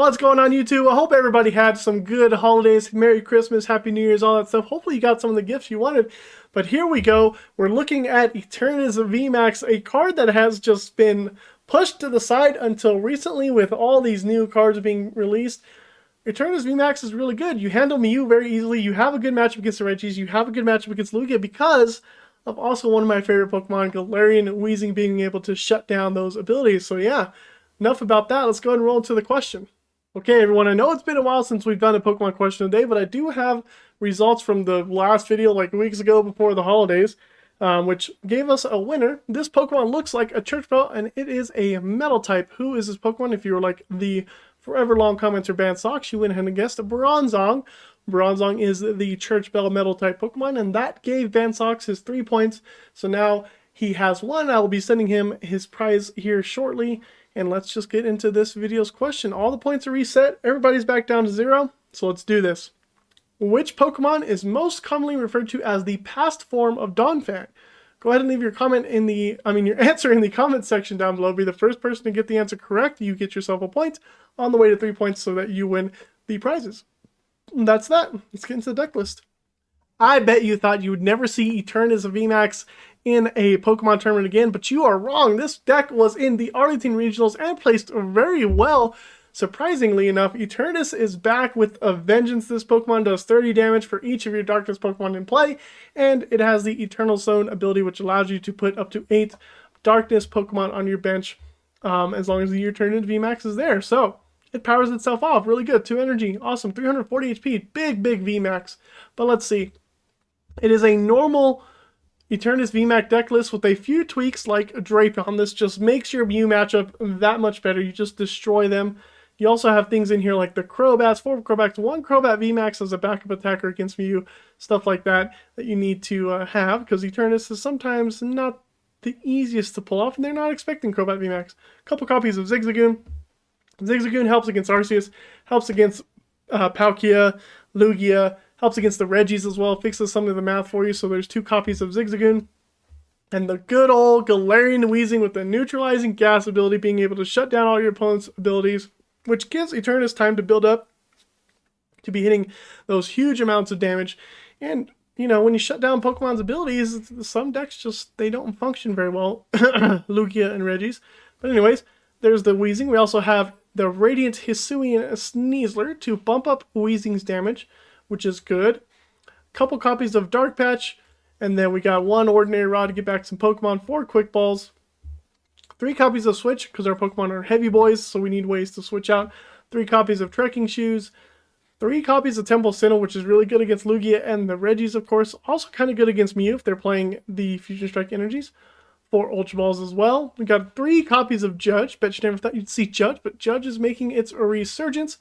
What's going on, YouTube? I hope everybody had some good holidays. Merry Christmas, Happy New Year's, all that stuff. Hopefully you got some of the gifts you wanted. But here we go. We're looking at Eternatus VMAX, a card that has just been pushed to the side until recently with all these new cards being released. Eternatus VMAX is really good. You handle Mew very easily. You have a good matchup against the Regis. You have a good matchup against Lugia because of also one of my favorite Pokemon, Galarian Weezing, being able to shut down those abilities. So yeah, enough about that. Let's go ahead and roll into the question. Okay, everyone, I know it's been a while since we've done a Pokemon question today, but I do have results from the last video like weeks ago before the holidays, which gave us a winner. This Pokemon looks like a church bell, and it is a metal type. Who is this Pokemon? If you were like the forever long commenter Band Socks, you went ahead and guessed Bronzong. Bronzong is the church bell metal type Pokemon, and that gave Band Socks his 3 points. So now he has one. I will be sending him his prize here shortly. And let's just get into this video's question. All the points are reset. Everybody's back down to 0. So let's do this. Which Pokemon is most commonly referred to as the past form of Donphan? Go ahead and leave your comment in the, your answer in the comment section down below. Be the first person to get the answer correct. You get yourself a point on the way to 3 points so that you win the prizes. And that's that. Let's get into the deck list. I bet you thought you would never see Eternatus VMAX in a Pokemon tournament again, but you are wrong. This deck was in the Arlington Regionals and placed very well. Surprisingly enough, Eternatus is back with a vengeance. This Pokemon does 30 damage for each of your Darkness Pokemon in play, and it has the Eternal Zone ability, which allows you to put up to 8 Darkness Pokemon on your bench as long as the Eternatus VMAX is there. So it powers itself off. Really good. 2 energy. Awesome. 340 HP. Big VMAX. But let's see. It is a normal Eternatus VMAX deck list with a few tweaks like Drapion. This just makes your Mew matchup that much better. You just destroy them. You also have things in here like the Crobats, 4 Crobats, 1 Crobat VMAX as a backup attacker against Mew, stuff like that you need to have, because Eternatus is sometimes not the easiest to pull off, and they're not expecting Crobat VMAX. A couple copies of Zigzagoon. Zigzagoon helps against Arceus, helps against Palkia, Lugia, helps against the Regis as well, fixes some of the math for you. So there's 2 copies of Zigzagoon. And the good old Galarian Weezing with the neutralizing gas ability, being able to shut down all your opponent's abilities, which gives Eternatus time to build up to be hitting those huge amounts of damage. And, you know, when you shut down Pokemon's abilities, some decks just, they don't function very well. Lugia and Regis. But anyways, there's the Weezing. We also have the Radiant Hisuian Sneasler to bump up Weezing's damage, which is good. Couple copies of Dark Patch, and then we got 1 Ordinary Rod to get back some Pokemon, 4 Quick Balls, 3 copies of Switch, because our Pokemon are heavy boys, so we need ways to switch out, 3 copies of Trekking Shoes, 3 copies of Temple of Sinnoh, which is really good against Lugia and the Regis, of course, also kind of good against Mew if they're playing the Fusion Strike energies, 4 Ultra Balls as well. We got 3 copies of Judge. Bet you never thought you'd see Judge, but Judge is making its resurgence,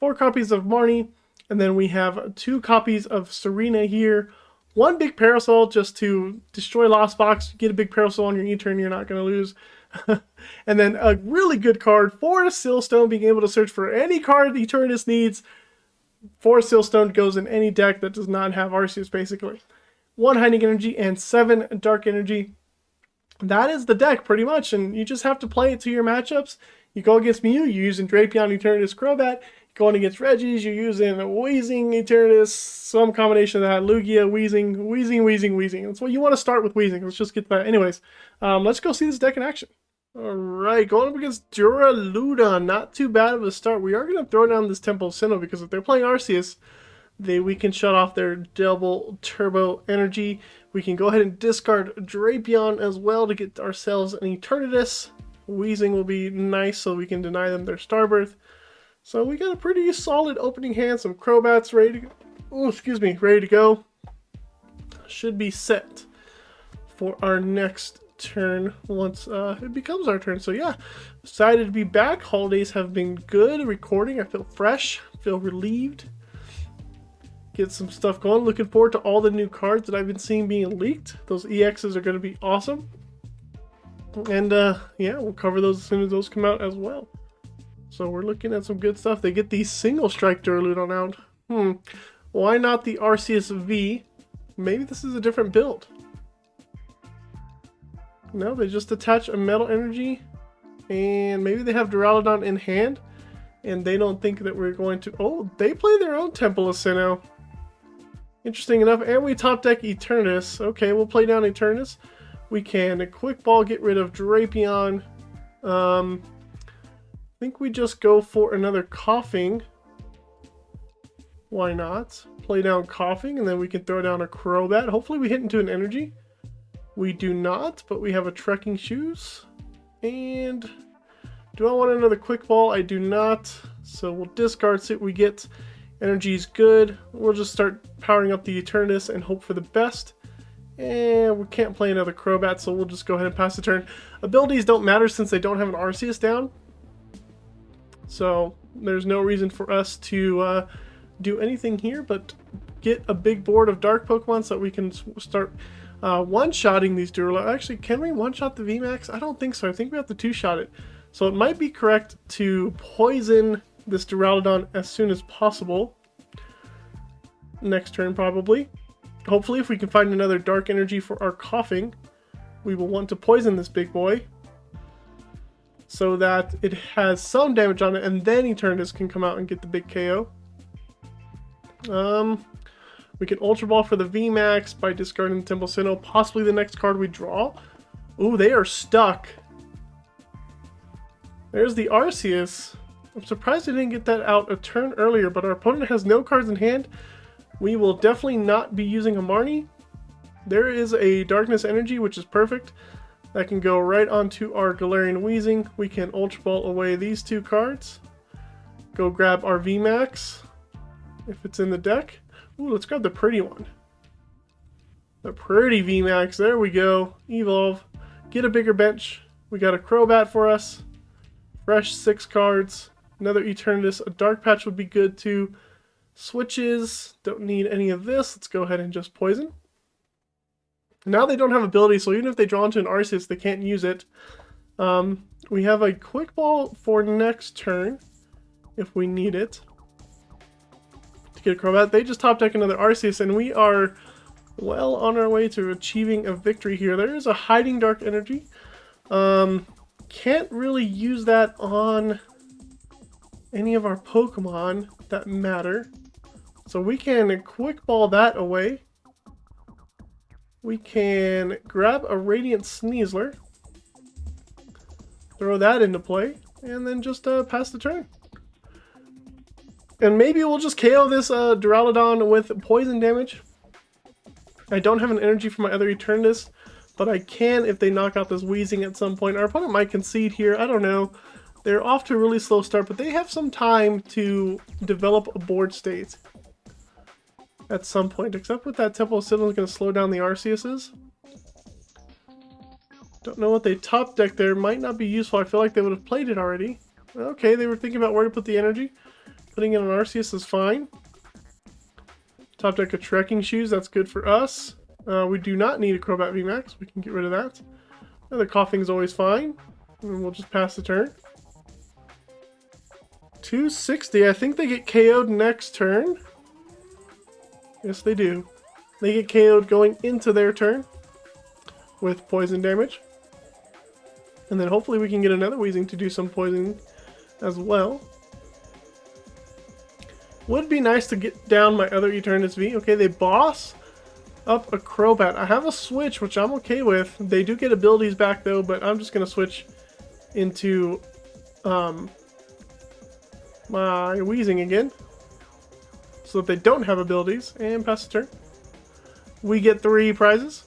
4 copies of Marnie, and then we have 2 copies of Serena here. 1 Big Parasol just to destroy Lost Box. Get a Big Parasol on your E-turn, you're not going to lose. And then a really good card for Silstone, being able to search for any card Eternatus needs. 4 Silstone goes in any deck that does not have Arceus, basically. 1 Hiding Energy and 7 Dark Energy. That is the deck, pretty much, and you just have to play it to your matchups. You go against Mew, you're using Drapion, Eternatus, Crobat. Going against Regis, you're using Weezing, Eternatus, some combination of that, Lugia, Weezing. That's what you want to start with, Weezing. Let's just get that. Anyways, let's go see this deck in action. Alright, going up against Duraludon. Not too bad of a start. We are going to throw down this Temple of Sinnoh because if they're playing Arceus, we can shut off their double turbo energy. We can go ahead and discard Drapion as well to get ourselves an Eternatus. Weezing will be nice so we can deny them their Starbirth. So we got a pretty solid opening hand, some Crobats ready to go. Should be set for our next turn once it becomes our turn. So yeah, excited to be back. Holidays have been good. Recording, I feel fresh, feel relieved. Get some stuff going. Looking forward to all the new cards that I've been seeing being leaked. Those EXs are going to be awesome. And yeah, we'll cover those as soon as those come out as well. So we're looking at some good stuff. They get the single strike Duraludon out. Why not the Arceus V? Maybe this is a different build. No, they just attach a metal energy. And maybe they have Duraludon in hand. And they don't think that we're going to... Oh, they play their own Temple of Sinnoh. Interesting enough. And we top deck Eternatus. Okay, we'll play down Eternatus. We can a quick ball, get rid of Drapion. I think we just go for another Koffing. Why not? Play down Koffing, and then we can throw down a Crobat. Hopefully we hit into an energy. We do not, but we have a Trekking Shoes. And do I want another quick ball? I do not. So we'll discard, see what we get. Energy's good. We'll just start powering up the Eternatus and hope for the best. And we can't play another Crobat, so we'll just go ahead and pass the turn. Abilities don't matter since they don't have an Arceus down. So there's no reason for us to do anything here but get a big board of dark Pokemon so that we can start one-shotting these Duraludon. Actually, can we one-shot the VMAX? I don't think so. I think we have to two-shot it. So it might be correct to poison this Duraludon as soon as possible. Next turn, probably. Hopefully, if we can find another dark energy for our Koffing, we will want to poison this big boy so that it has some damage on it, and then Eternatus can come out and get the big KO. We can Ultra Ball for the VMAX by discarding the Temple of Sinnoh, possibly the next card we draw. Ooh, they are stuck. There's the Arceus. I'm surprised I didn't get that out a turn earlier, but our opponent has no cards in hand. We will definitely not be using a Marnie. There is a Darkness Energy, which is perfect. That can go right onto our Galarian Weezing. We can Ultra Ball away these two cards. Go grab our VMAX, if it's in the deck. Ooh, let's grab the pretty one. The pretty VMAX, there we go. Evolve, get a bigger bench. We got a Crobat for us. Fresh 6 cards. Another Eternatus, a Dark Patch would be good too. Switches, don't need any of this. Let's go ahead and just poison. Now they don't have ability, so even if they draw into an Arceus, they can't use it. We have a quick ball for next turn, if we need it. To get a Crobat, they just top deck another Arceus, and we are well on our way to achieving a victory here. There is a hiding dark energy. Can't really use that on any of our Pokemon that matter. So we can quick ball that away. We can grab a Radiant Sneasler, throw that into play, and then just pass the turn. And maybe we'll just KO this Duraludon with poison damage. I don't have an energy for my other Eternatus, but I can if they knock out this Weezing at some point. Our opponent might concede here, I don't know. They're off to a really slow start, but they have some time to develop a board state at some point, except with that Temple of Sinnoh is going to slow down the Arceuses. Don't know what they top deck there. Might not be useful. I feel like they would have played it already. Okay, they were thinking about where to put the energy. Putting in an Arceus is fine. Top deck a Trekking Shoes. That's good for us. We do not need a Crobat VMAX. We can get rid of that. Another Koffing is always fine. And we'll just pass the turn. 260. I think they get KO'd next turn. Yes, they do. They get KO'd going into their turn with poison damage. And then hopefully we can get another Weezing to do some poisoning as well. Would be nice to get down my other Eternatus V. Okay, they boss up a Crobat. I have a switch, which I'm okay with. They do get abilities back though, but I'm just going to switch into my Weezing again, so that they don't have abilities, and pass the turn. We get 3 prizes.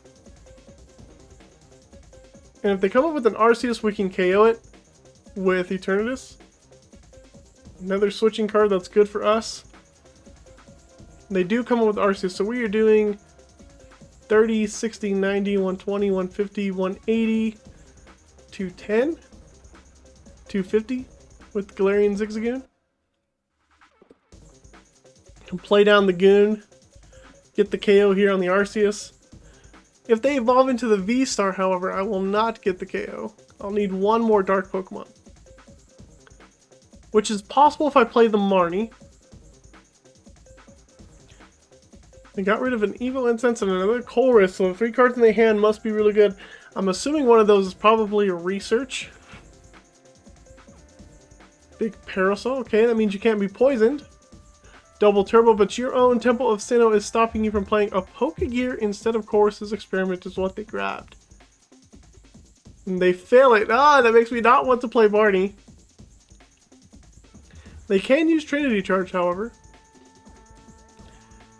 And if they come up with an Arceus, we can KO it with Eternatus. Another switching card that's good for us. They do come up with Arceus, so we are doing 30, 60, 90, 120, 150, 180, 210, 250 with Galarian Zigzagoon. Can play down the Goon, get the KO here on the Arceus. If they evolve into the V-Star, however, I will not get the KO. I'll need one more Dark Pokemon, which is possible if I play the Marnie. They got rid of an Evo Incense and another Colress, so the 3 cards in their hand must be really good. I'm assuming one of those is probably a Research. Big Parasol. Okay, that means you can't be poisoned. Double Turbo, but your own Temple of Sinnoh is stopping you from playing a Pokegear instead of Chorus's Experiment is what they grabbed. And they fail it. Ah, that makes me not want to play Marnie. They can use Trinity Charge, however.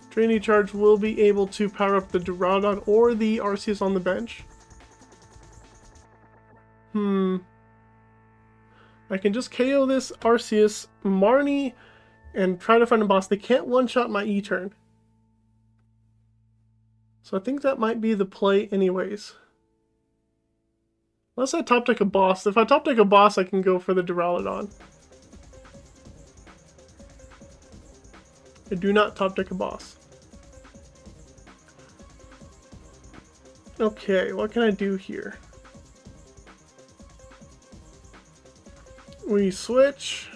Trinity Charge will be able to power up the Duraludon or the Arceus on the bench. I can just KO this Arceus, Marnie, and try to find a boss. They can't one-shot my E-turn. So I think that might be the play anyways. Unless I top deck a boss. If I top deck a boss, I can go for the Duraludon. I do not top deck a boss. Okay, what can I do here? We switch.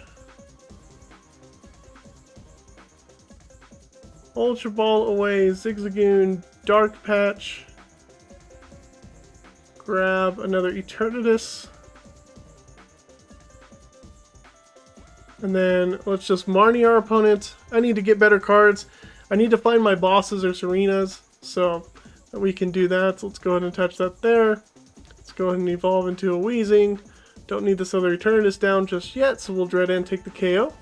Ultra Ball away, Zigzagoon, Dark Patch. Grab another Eternatus. And then let's just Marnie our opponent. I need to get better cards. I need to find my bosses or Serenas, so that we can do that. So let's go ahead and attach that there. Let's go ahead and evolve into a Weezing. Don't need this other Eternatus down just yet, so we'll Dread and take the KO.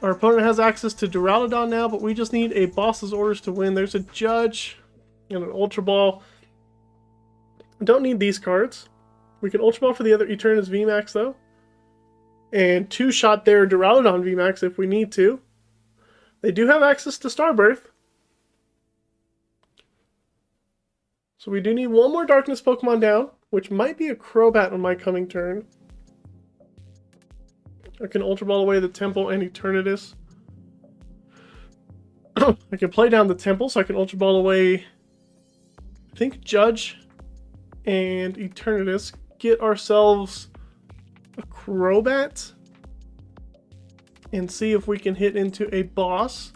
Our opponent has access to Duraludon now, but we just need a boss's orders to win. There's a Judge and an Ultra Ball. Don't need these cards. We can Ultra Ball for the other Eternatus VMAX though. And two-shot their Duraludon VMAX if we need to. They do have access to Starbirth. So we do need one more Darkness Pokemon down, which might be a Crobat on my coming turn. I can Ultra Ball away the Temple and Eternatus. I can play down the Temple, so I can Ultra Ball away, I think, Judge and Eternatus. Get ourselves a Crobat and see if we can hit into a boss,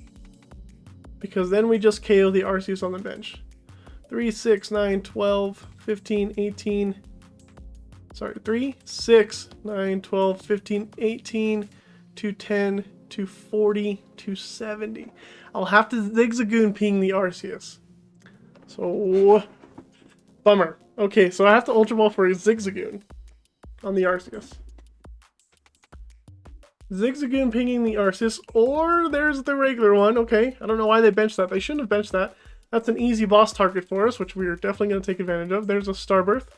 because then we just KO the Arceus on the bench. 3, 6, 9, 12, 15, 18. Sorry, 3, 6, 9, 12, 15, 18, 210, 240, 270. I'll have to Zigzagoon ping the Arceus. So, bummer. Okay, so I have to Ultra Ball for a Zigzagoon on the Arceus. Zigzagoon pinging the Arceus, or there's the regular one. Okay, I don't know why they benched that. They shouldn't have benched that. That's an easy boss target for us, which we are definitely going to take advantage of. There's a Starbirth.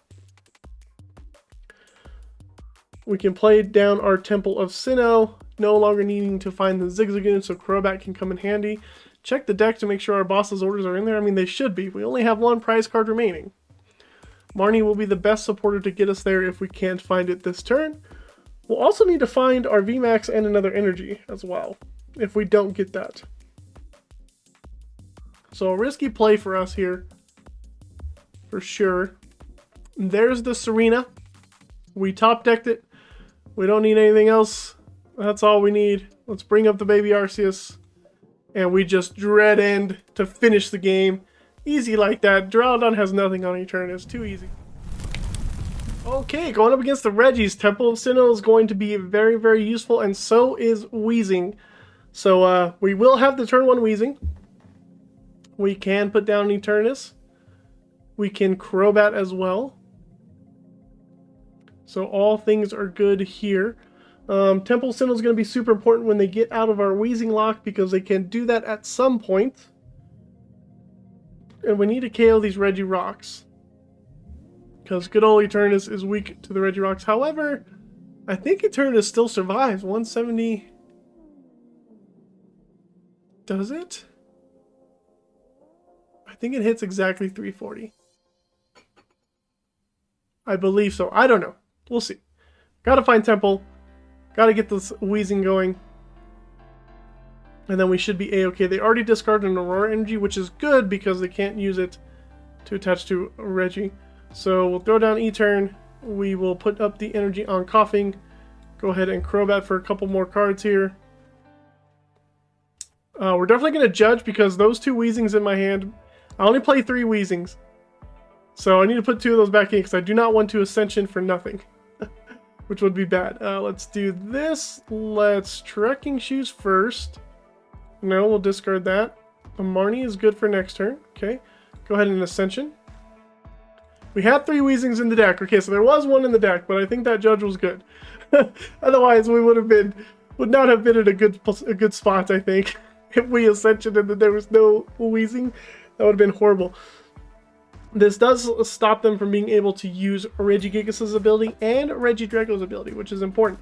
We can play down our Temple of Sinnoh, no longer needing to find the Zigzagoon, so Crobat can come in handy. Check the deck to make sure our boss's orders are in there. I mean, they should be. We only have one prize card remaining. Marnie will be the best supporter to get us there if we can't find it this turn. We'll also need to find our VMAX and another energy as well, if we don't get that. So a risky play for us here, for sure. There's the Serena. We top decked it. We don't need anything else. That's all we need. Let's bring up the baby Arceus. And we just Dread End to finish the game. Easy like that. Duraludon has nothing on Eternatus. Too easy. Okay, going up against the Reggies. Temple of Sinnoh is going to be very, very useful. And so is Weezing. So we will have the turn 1 Weezing. We can put down Eternatus. We can Crobat as well. So all things are good here. Temple of Sinnoh is going to be super important when they get out of our Weezing lock, because they can do that at some point. And we need to KO these Regirocks, because good old Eternatus is weak to the Regirocks. However, I think Eternatus still survives. 170. Does it? I think it hits exactly 340. I believe so. I don't know. We'll see. Gotta find Temple. Gotta get this Weezing going. And then we should be A-okay. They already discarded an Aurora Energy, which is good because they can't use it to attach to Reggie. So we'll throw down E-turn. We will put up the energy on Koffing. Go ahead and Crobat for a couple more cards here. We're definitely going to Judge, because those 2 Weezings in my hand. I only play 3 Weezings. So I need to put 2 of those back in, because I do not want to Ascension for nothing. which would be bad. Let's do this. Let's Trekking Shoes first. No, we'll discard that. A Marnie is good for next turn. Okay, go ahead and Ascension. We had 3 Weezings in the deck. Okay, so there was one in the deck, but I think that Judge was good. Otherwise, we would not have been in a good spot, I think. If we Ascensioned and there was no Weezing, that would have been horrible. This does stop them from being able to use Regigigas' ability and Regidrago's ability, which is important.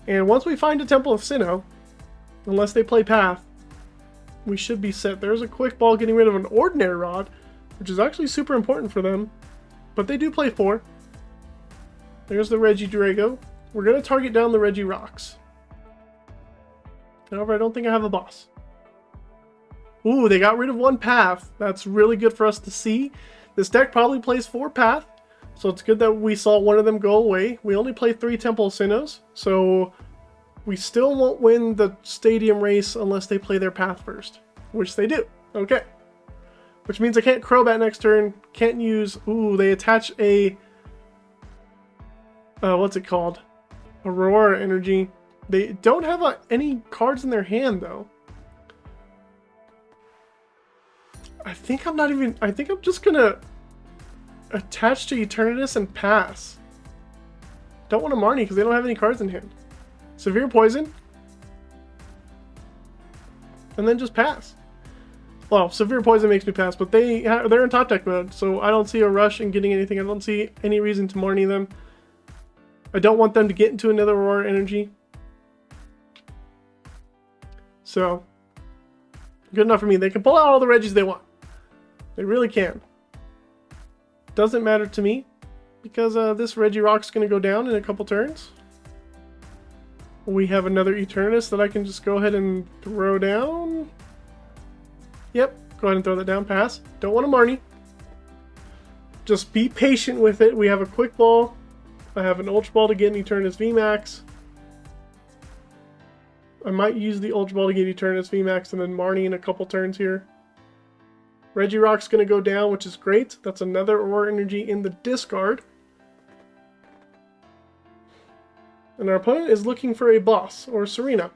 And once we find a Temple of Sinnoh, unless they play Path, we should be set. There's a quick ball getting rid of an Ordinary Rod, which is actually super important for them. But they do play 4. There's the Regidrago. We're going to target down the Regirocks. However, I don't think I have a boss. Ooh, they got rid of 1 Path. That's really good for us to see. This deck probably plays 4 Path, so it's good that we saw one of them go away. We only play 3 Temple of Sinnohs, so we still won't win the stadium race unless they play their Path first, which they do. Okay. Which means I can't Crobat next turn, can't use... Ooh, they attach a... what's it called? Aurora Energy. They don't have any cards in their hand, though. I think I'm just gonna attach to Eternatus and pass. Don't want to Marnie because they don't have any cards in hand. Severe Poison. And then just pass. Well, Severe Poison makes me pass, but they're in top deck mode, so I don't see a rush in getting anything. I don't see any reason to Marnie them. I don't want them to get into another Aurora Energy. So, good enough for me. They can pull out all the Regis they want. They really can. Doesn't matter to me, because this Regirock's going to go down in a couple turns. We have another Eternatus that I can just go ahead and throw down. Yep, go ahead and throw that down. Pass. Don't want a Marnie. Just be patient with it. We have a Quick Ball. I have an Ultra Ball to get an Eternatus VMAX. I might use the Ultra Ball to get Eternatus VMAX and then Marnie in a couple turns here. Regirock's going to go down, which is great. That's another Aurora Energy in the discard. And our opponent is looking for a boss, or Serena.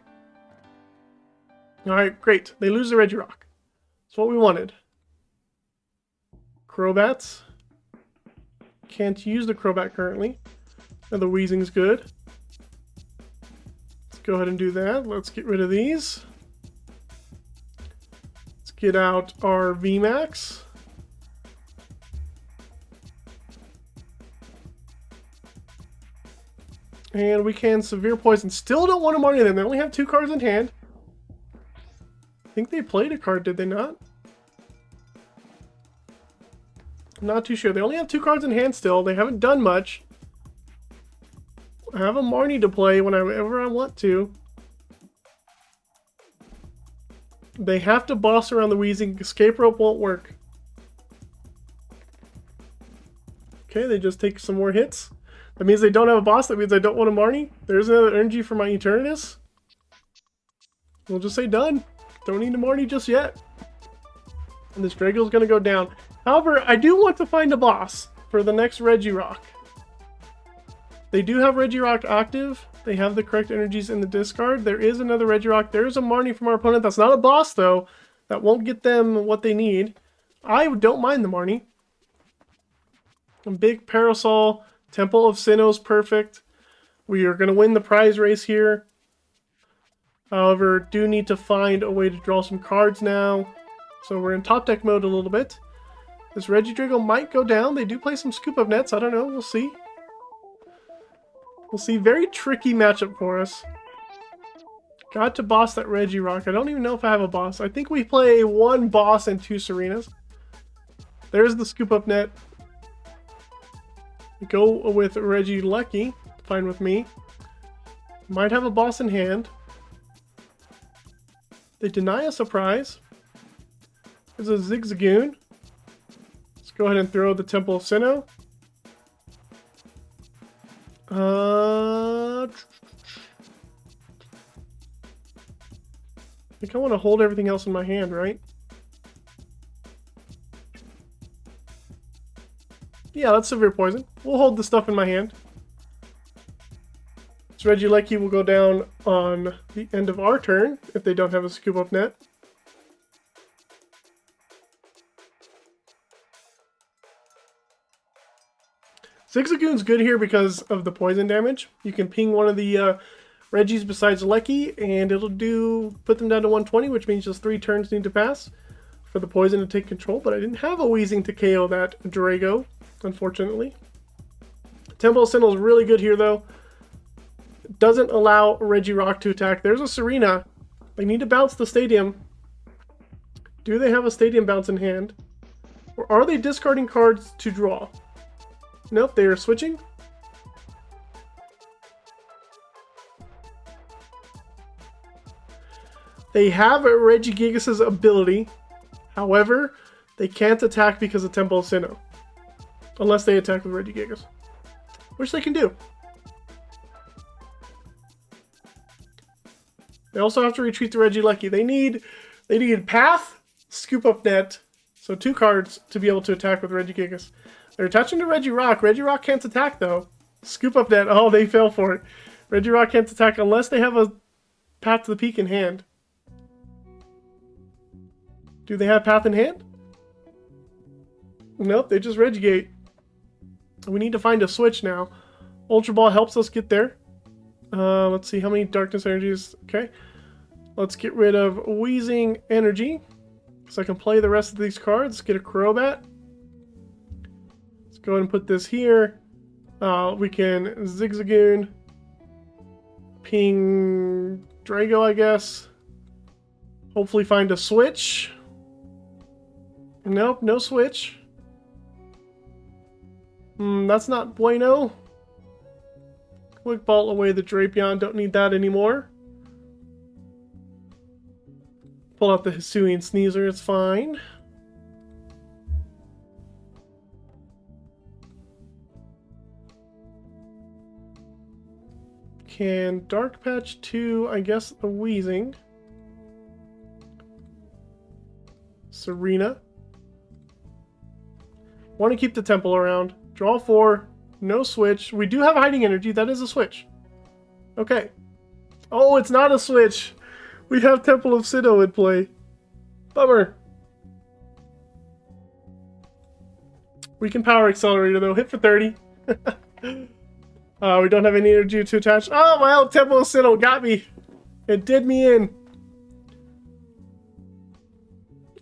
Alright, great. They lose the Regirock. That's what we wanted. Crobats. Can't use the Crobat currently. And the Weezing's good. Let's go ahead and do that. Let's get rid of these. Let's get out our VMAX. And we can Severe Poison. Still don't want to Marnie them. They only have 2 cards in hand. I think they played a card, did they not? I'm not too sure. They only have 2 cards in hand still. They haven't done much. I have a Marnie to play whenever I want to. They have to boss around the Weezing. Escape Rope won't work. Okay, they just take some more hits. That means they don't have a boss. That means I don't want a Marnie. There's another energy for my Eternatus. We'll just say done. Don't need a Marnie just yet. And this Drago's going to go down. However, I do want to find a boss for the next Regirock. They do have Regirock active. They have the correct energies in the discard. There is another Regirock. There's a Marnie from our opponent. That's not a boss, though. That won't get them what they need. I don't mind the Marnie. Big Parasol, Temple of Sinnoh is perfect. We are going to win the prize race here. However, do need to find a way to draw some cards now. So we're in top deck mode a little bit. This Regidrago might go down. They do play some scoop up nets. I don't know. We'll see. We'll see. Very tricky matchup for us. Got to boss that Regirock. I don't even know if I have a boss. I think we play 1 boss and 2 Serenas. There's the scoop up net. Go with Regilucky. Fine with me. Might have a boss in hand. They deny a surprise. There's a Zigzagoon. Let's go ahead and throw the Temple of Sinnoh. I think I want to hold everything else in my hand, right? Yeah, that's Severe Poison. We'll hold the stuff in my hand. So Regieleki will go down on the end of our turn if they don't have a scoop up net. Zigzagoon's good here because of the poison damage. You can ping one of the Regis besides Lecky, and it'll put them down to 120, which means just 3 turns need to pass for the poison to take control. But I didn't have a Weezing to KO that Drago, unfortunately. Temple of Sinnoh is really good here, though. Doesn't allow Regirock to attack. There's a Serena. They need to bounce the stadium. Do they have a stadium bounce in hand? Or are they discarding cards to draw? Nope, they are switching. They have Regigigas' ability. However, they can't attack because of Temple of Sinnoh. Unless they attack with Regigigas. Which they can do. They also have to retreat to Regieleki. They need Path, Scoop Up Net, so 2 cards to be able to attack with Regigigas. They're attaching to Regirock. Regirock can't attack though. Scoop Up Net. Oh, they fell for it. Regirock can't attack unless they have a Path to the Peak in hand. Do they have Path in hand? Nope, they just Regigate. We need to find a switch now. Ultra Ball helps us get there. Let's see how many Darkness Energies. Okay. Let's get rid of Weezing Energy. So I can play the rest of these cards. Get a Crobat. Let's go ahead and put this here. We can Zigzagoon. Ping Drago, I guess. Hopefully find a switch. Nope, no switch. That's not bueno. Quick Bolt away the Drapion. Don't need that anymore. Pull out the Hisuian Sneasler. It's fine. Can Dark Patch 2, I guess, the Weezing. Serena. Want to keep the Temple around. Draw 4. No switch. We do have Hiding Energy. That is a switch. Okay. Oh, it's not a switch. We have Temple of Sinnoh in play. Bummer. We can Power Accelerator, though. Hit for 30. We don't have any energy to attach. Oh, well, Temple of Sinnoh got me. It did me in.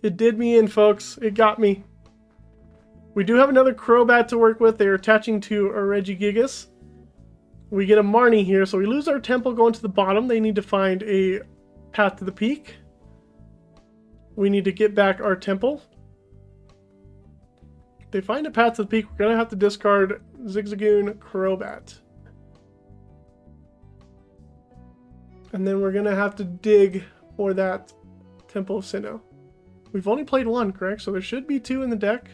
It did me in, folks. It got me. We do have another Crobat to work with. They're attaching to a Regigigas. We get a Marnie here, so we lose our Temple going to the bottom. They need to find a Path to the Peak. We need to get back our Temple. If they find a Path to the Peak, we're going to have to discard Zigzagoon Crobat. And then we're going to have to dig for that Temple of Sinnoh. We've only played 1, correct? So there should be 2 in the deck.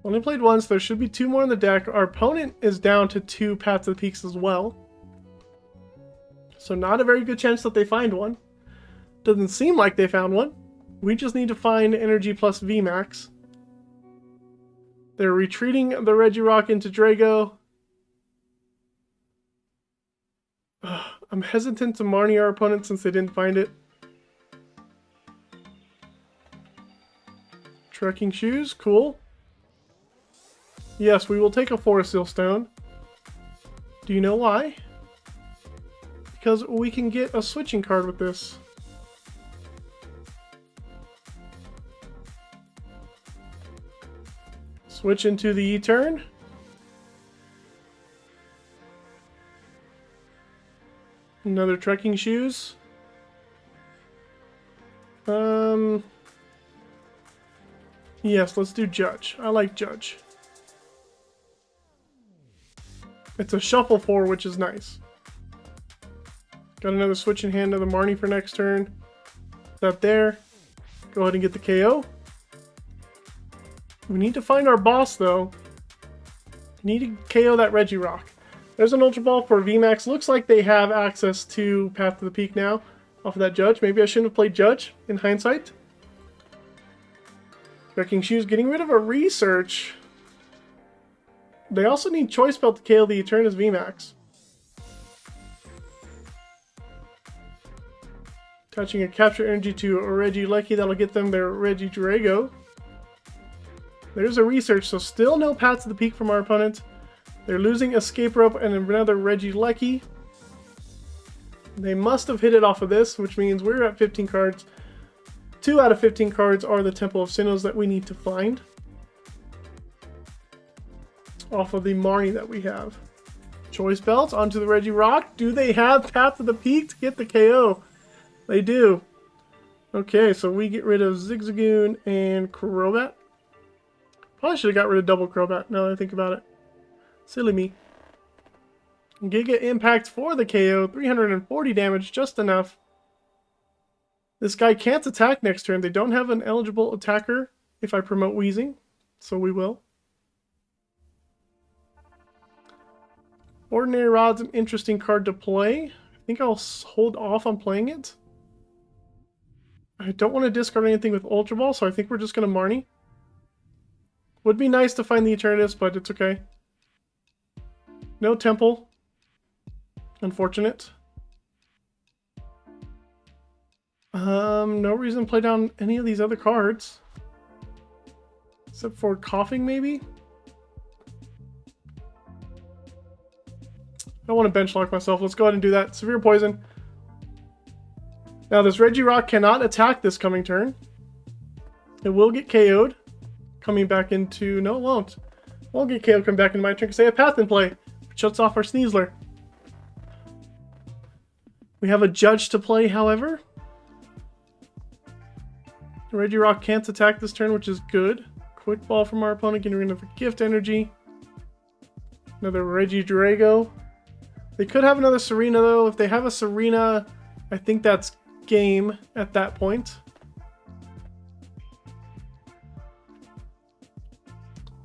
Only played 1, so there should be 2 more in the deck. Our opponent is down to 2 Paths to the Peaks as well. So not a very good chance that they find one. Doesn't seem like they found one. We just need to find Energy plus VMAX. They're retreating the Regirock into Drago. I'm hesitant to Marnie our opponent since they didn't find it. Trekking Shoes, cool. Yes, we will take a Forest Seal Stone. Do you know why? Because we can get a switching card with this. Switch into the E-turn. Another Trekking Shoes. Yes, let's do Judge. I like Judge. It's a Shuffle 4, which is nice. Got another switch in hand of the Marnie for next turn. That there. Go ahead and get the KO. We need to find our boss, though. We need to KO that Regirock. There's an Ultra Ball for VMAX. Looks like they have access to Path to the Peak now off of that Judge. Maybe I shouldn't have played Judge in hindsight. Trekking Shoes getting rid of a Research. They also need Choice Belt to KO the Eternatus VMAX. Attaching a capture energy to a Regieleki, that'll get them their Regidrago. There's a research, so still no Paths to the Peak from our opponent. They're losing Escape Rope and another Regieleki. They must have hit it off of this, which means we're at 15 cards. 2 out of 15 cards are the Temple of Sinnohs that we need to find. Off of the Marnie that we have. Choice Belts onto the Regirock. Do they have Path to the Peak to get the KO? They do. Okay, so we get rid of Zigzagoon and Crobat. Probably should have got rid of double Crobat now that I think about it. Silly me. Giga Impact for the KO. 340 damage, just enough. This guy can't attack next turn. They don't have an eligible attacker if I promote Weezing, so we will. Ordinary Rod's an interesting card to play. I think I'll hold off on playing it. I don't want to discard anything with Ultra Ball, so I think we're just going to Marnie. Would be nice to find the Eternatus, but it's okay. No Temple. Unfortunate. No reason to play down any of these other cards. Except for Koffing, maybe? I don't want to bench lock myself. Let's go ahead and do that. Severe Poison. Now, this Regirock cannot attack this coming turn. It will get KO'd. Coming back into... No, it won't. It won't get KO'd coming back into my turn because I have Path in play. Which shuts off our Sneasler. We have a Judge to play, however. Regirock can't attack this turn, which is good. Quick Ball from our opponent, getting rid of a Gift Energy. Another Regidrago. They could have another Serena, though. If they have a Serena, I think that's game at that point.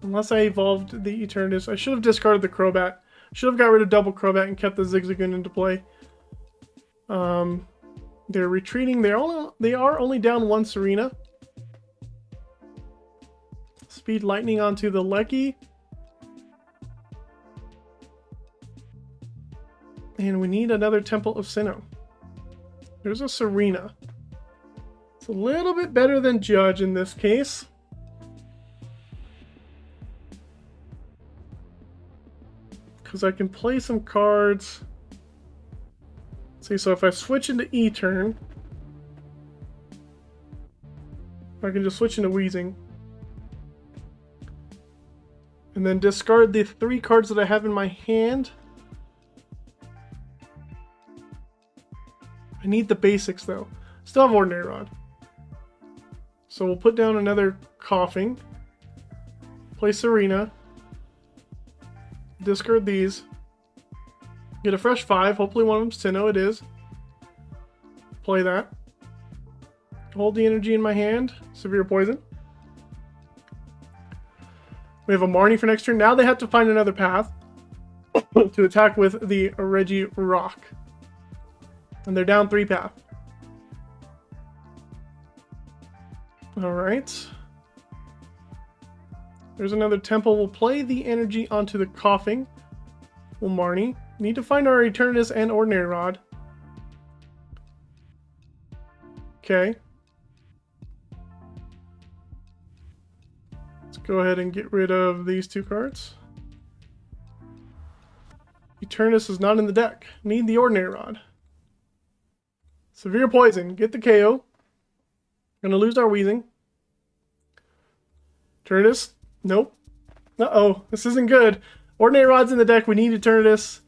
Unless I evolved the Eternatus. I should have discarded the Crobat. Should have got rid of double Crobat and kept the Zigzagoon into play. They're retreating. They are only down one Serena. Speed Lightning onto the Leki. And we need another Temple of Sinnoh. There's a Serena. It's a little bit better than Judge in this case. Because I can play some cards. See, so if I switch into E-turn, I can just switch into Weezing. And then discard the 3 cards that I have in my hand. I need the basics though. Still have Ordinary Rod. So we'll put down another Koffing. Play Serena. Discard these. Get a fresh 5. Hopefully one of them's Sinnoh. It is. Play that. Hold the energy in my hand. Severe Poison. We have a Marnie for next turn. Now they have to find another path to attack with the Regirock. And they're down 3 path. Alright. There's another Temple. We'll play the energy onto the Koffing. We'll Marnie. Need to find our Eternatus and Ordinary Rod. Okay. Let's go ahead and get rid of these 2 cards. Eternatus is not in the deck. Need the Ordinary Rod. Severe Poison. Get the KO. Gonna lose our Weezing. Eternatus. Nope. Uh-oh. This isn't good. Ordinary Rod's in the deck. We need Eternatus.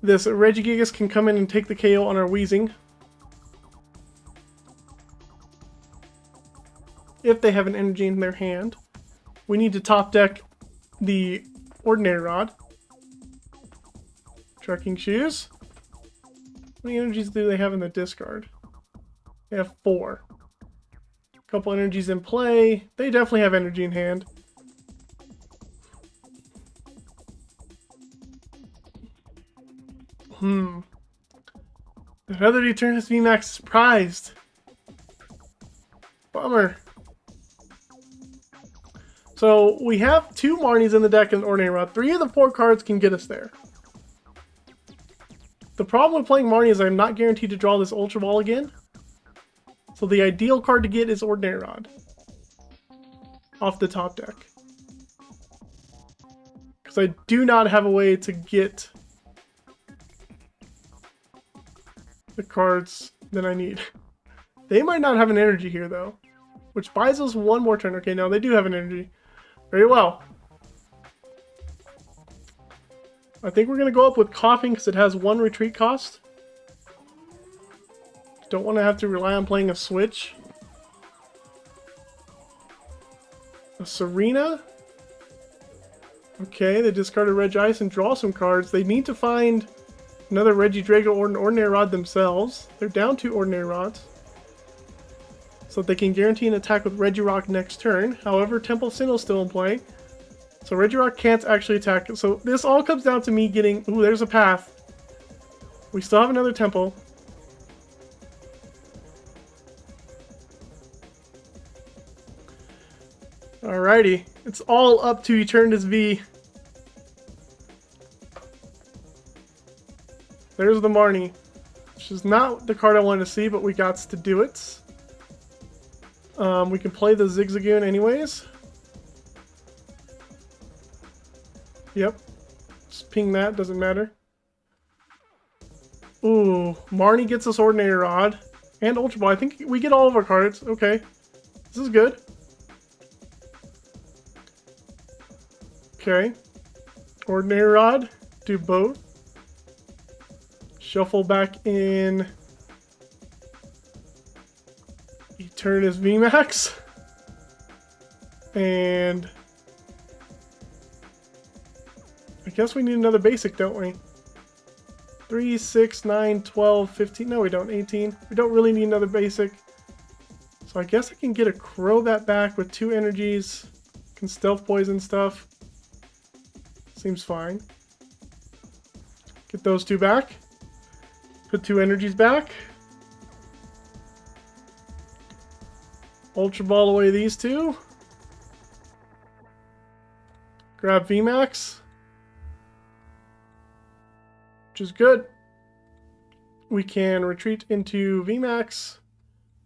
This Regigigas can come in and take the KO on our Weezing. If they have an energy in their hand. We need to top deck the Ordinary Rod. Trekking Shoes. How many energies do they have in the discard? They have 4. A couple energies in play. They definitely have energy in hand. Another Eternatus VMAX surprised. Bummer. So we have 2 Marnies in the deck and Ordinary Rod. 3 of the 4 cards can get us there. The problem with playing Marnie is I'm not guaranteed to draw this Ultra Ball again. So the ideal card to get is Ordinary Rod off the top deck. Because I do not have a way to get the cards that I need. They might not have an energy here though, which buys us one more turn. Okay, no, they do have an energy. Very well. I think we're going to go up with Koffing because it has one retreat cost. Don't want to have to rely on playing a Switch. A Serena. Okay, they discarded Regice and draw some cards. They need to find another Regidrago or an Ordinary Rod themselves. They're down 2 Ordinary Rods. So they can guarantee an attack with Regirock next turn. However, Temple of Sinnoh is still in play. So Regirock can't actually attack. So this all comes down to me getting... Ooh, there's a path. We still have another Temple. Alrighty. It's all up to Eternatus V. There's the Marnie. Which is not the card I wanted to see, but we got to do it. We can play the Zigzagoon anyways. Yep. Just ping that, doesn't matter. Ooh, Marnie gets us Ordinary Rod. And Ultra Ball. I think we get all of our cards. Okay. This is good. Okay. Ordinary Rod. Do both. Shuffle back in Eternatus VMAX. And I guess we need another basic, don't we? 3, 6, 9, 12, 15. No, we don't. 18. We don't really need another basic. So I guess I can get a Crobat back with 2 energies. Can stealth poison stuff. Seems fine. Get those 2 back. Put 2 energies back. Ultra Ball away these 2. Grab VMAX. Which is good. We can retreat into VMAX.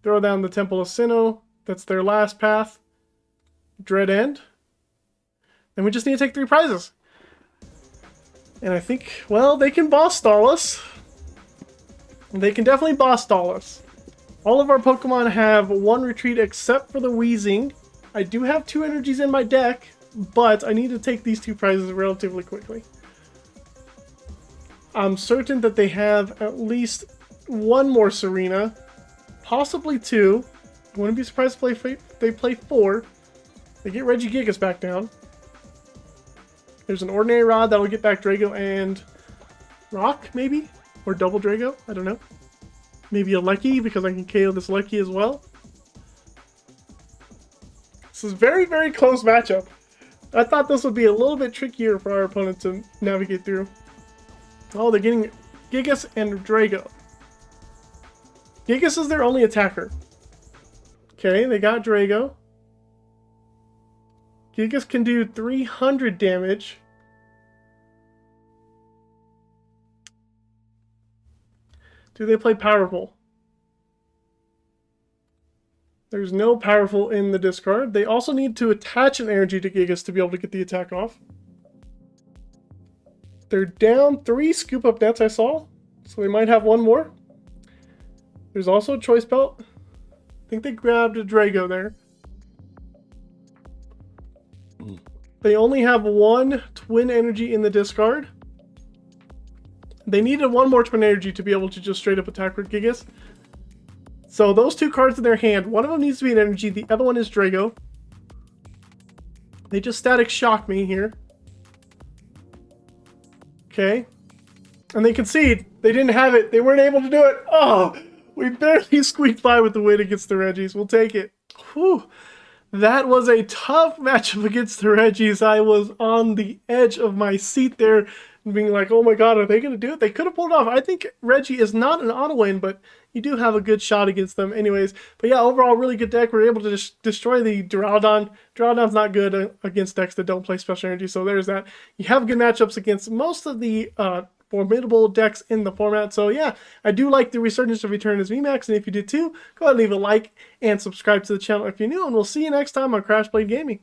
Throw down the Temple of Sinnoh. That's their last path. Dread End. Then we just need to take 3 prizes. And I think, well, they can boss stall us. They can definitely boss stall us. All of our Pokemon have 1 retreat except for the Weezing. I do have 2 energies in my deck, but I need to take these 2 prizes relatively quickly. I'm certain that they have at least 1 more Serena, possibly 2. I wouldn't be surprised if they play 4. They get Regigigas back down. There's an Ordinary Rod that'll get back Drago and Rock, maybe? Or double Drago? I don't know. Maybe a Lucky, because I can KO this Lucky as well. This is a very, very close matchup. I thought this would be a little bit trickier for our opponent to navigate through. Oh, they're getting Gigas and Drago. Gigas is their only attacker. Okay, they got Drago. Gigas can do 300 damage. Do they play Powerful? There's no Powerful in the discard. They also need to attach an energy to Gigas to be able to get the attack off. They're down 3 Scoop Up Nets I saw, so they might have 1 more. There's also a Choice Belt. I think they grabbed a Drago there. They only have 1 Twin Energy in the discard. They needed 1 more Twin Energy to be able to just straight up attack with Gigas. So those 2 cards in their hand, one of them needs to be an energy, the other one is Drago. They just Static Shock me here. Okay. And they concede. They didn't have it. They weren't able to do it. Oh, we barely squeaked by with the win against the Reggies. We'll take it. Whew. That was a tough matchup against the Reggies. I was on the edge of my seat there, being like, oh my god, are they going to do it? They could have pulled it off. I think Reggie is not an auto win, but you do have a good shot against them anyways. But yeah, overall, really good deck. We're able to destroy the Duraludon. Duraludon's not good against decks that don't play special energy, so there's that. You have good matchups against most of the formidable decks in the format. So yeah, I do like the resurgence of Eternatus VMAX, and if you did too, go ahead and leave a like and subscribe to the channel if you're new, and we'll see you next time on Crash Blade Gaming.